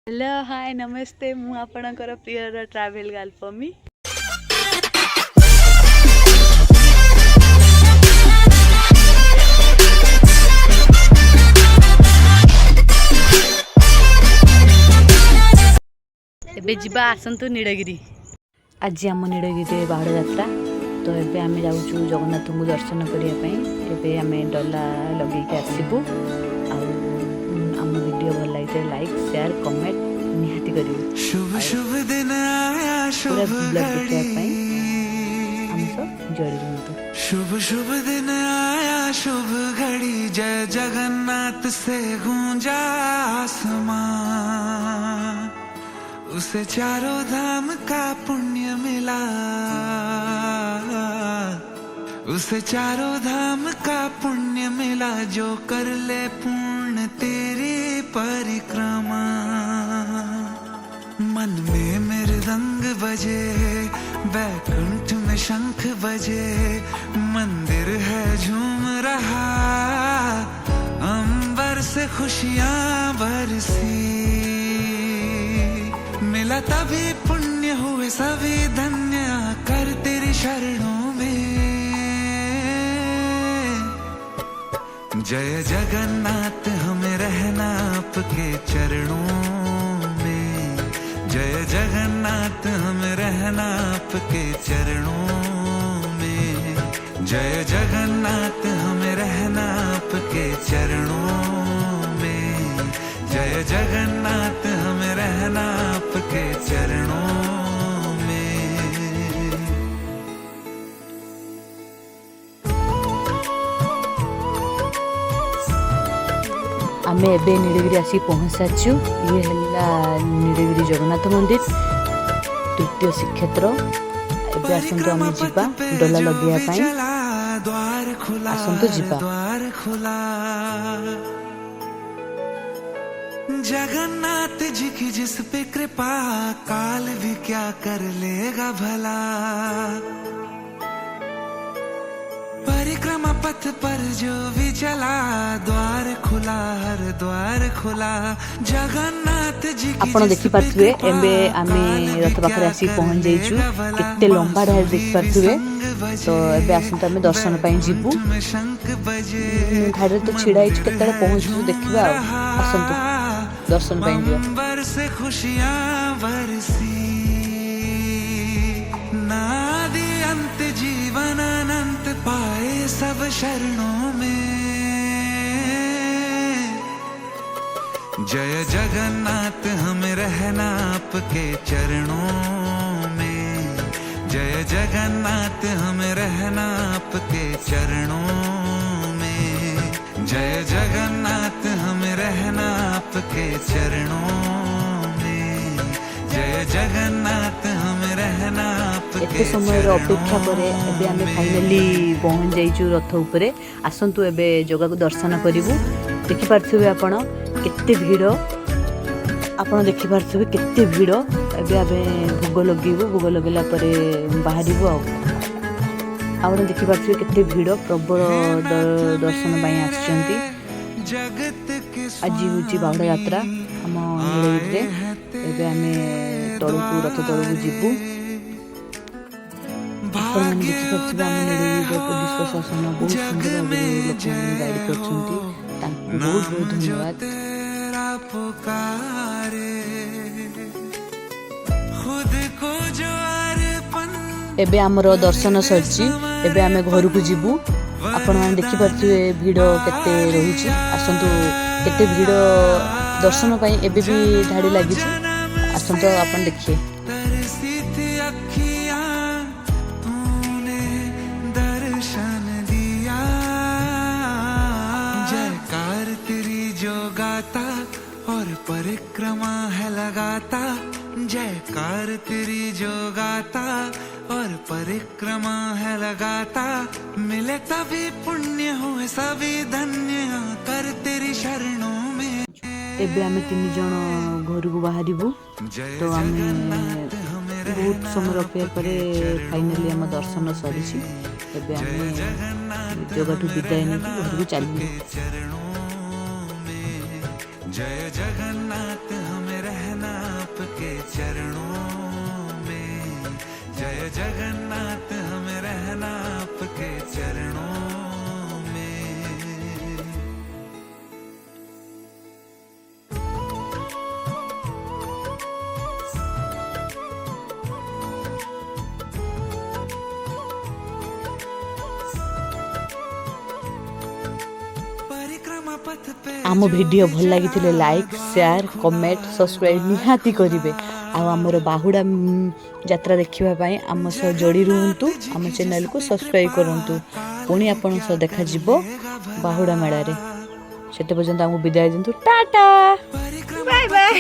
Hello hi नमस्ते मु आपणकर प्रियर ट्रैवल गर्ल पमी एबे जिबा आसंतु नीलगिरी। आज आम नीलगिरी बाहुड़ यात्रा तो एबे आमे जाउछु जगन्नाथ को दर्शन करिया पई। एबे आमे डला लगे के आसीबू आम वीडियो भल लगे लाइक शेयर कमेंट निहाती करियो। शुभ शुभ दिन आया शुभ घड़ी हम सब जोड़ी रहंतु। शुभ शुभ दिन आया शुभ घड़ी जय जगन्नाथ से गूंजा आसमां उसे चारों धाम का पुण्य मिला उसे चारों धाम का पुण्य मिला जो कर ले पूर्ण तेरी परिक्रमा। मन में मृदंग बजे बैकुंठ में शंख बजे मंदिर है झूम रहा अंबर से खुशियां बरसी मिला तभी पुण्य हुए सभी धन्य कर तेरी शरणों में। जय जगन्नाथ हमें रहना आपके चरणों में जय जगन्नाथ हमें रहना आपके चरणों में जय जगन्नाथ हमें रहना आपके चरणों में जय जगन्नाथ हमें रहना आपके चरणों में। आमे एबे नीलगिरी आसी पहुँच साचु। ये हला नीलगिरी जगन्नाथ मंदिर तृतीय श्रीक्षेत्र। एबे आसंतु आमे जिबा डोला लगिया पाई आसंतु जिबा। जगन्नाथ जी की जिस पे कृपा काल भी क्या कर लेगा भला परिक्रमा पथ पर जो भी चला द्वार खुला हर द्वार खुला जगन्नाथ जी की आपण देखि पाथुए एबे आमे रथ पाखरे आसी पहुँच जाइछु। केते लंबा ढाल देखि पाथुए तो एबे आसंतु आमे दर्शन पई जिबु। धारे तो छिड़ा हिच केते पहुँचु देखिबा आसंतु दर्शन पई जिबा। अंबर से खुशियां बरसी नादि अंत जीवन अनंत पाए सब शरणों में। जय जगन्नाथ हमें रहना आपके चरणों में जय जगन्नाथ हमें रहना आपके चरणों में जय जगन्नाथ हमें रहना आपके चरणों में जय जगन्नाथ हमें रहना आपके एते समय अपेक्षा करे एबे आमे फाइनली पहुँच जाइछु रथ उपरे। आसंतु एबे जगह को दर्शन करिवु। देखि पारथुबे आपण केते भीड़ आपण देखि पारथुबे केते भीड़। एबे आमे भोग लगेबु भोग लगेला परे बाहरिबु आपण देखि पारथुबे केते भीड़ प्रबल दर्शन पई आछंती। आज होची बाहुड़ यात्रा हम नीलगिरी एबे आमे तळकु रथ तळकु जिबु। आपण देखि पारथुबे हम नीलगिरी पुलिस प्रशासन बहुत सुंदर भाबे लोक गाइड करछंती तांको बहुत बहुत धन्यवाद। एबे हमरो दर्शन सरची एबे आमे घर को जिबु। आपण माने देखि पारथुबे भीड़ केते रहिछि। आसंतु केते भीड़ दर्शन पई एबे भी धाड़ी लागि छै। आसंतु आपण देखिए जयकार तेरी जो गाता और परिक्रमा है लगाता जयकार तेरी जो गाता और परिक्रमा है लगाता मिले तभी पुण्य हुए सभी धन्य कर तेरी शरणों में। एबे आमे 3 जण घर को बाहरिबु तो आमे बहुत समय अपेक्षा करे फाइनली हम दर्शन सरिछि। एबे आमे जगह विदाय नै घर को चलिबु। जय जगन्नाथ हमें रहना आम वीडियो भल लगी लाइक शेयर कमेंट सब्सक्राइब निहाती करेंगे आमर बाहुड़ा यात्रा देखापी आम सह जोड़ी रुहतु आम चैनल को सब्सक्राइब करूँ पुणी आपण सह देखा बाहुड़ा मेला से पर्यंत आमको विदाय दिंतु टाटा बाय बाय।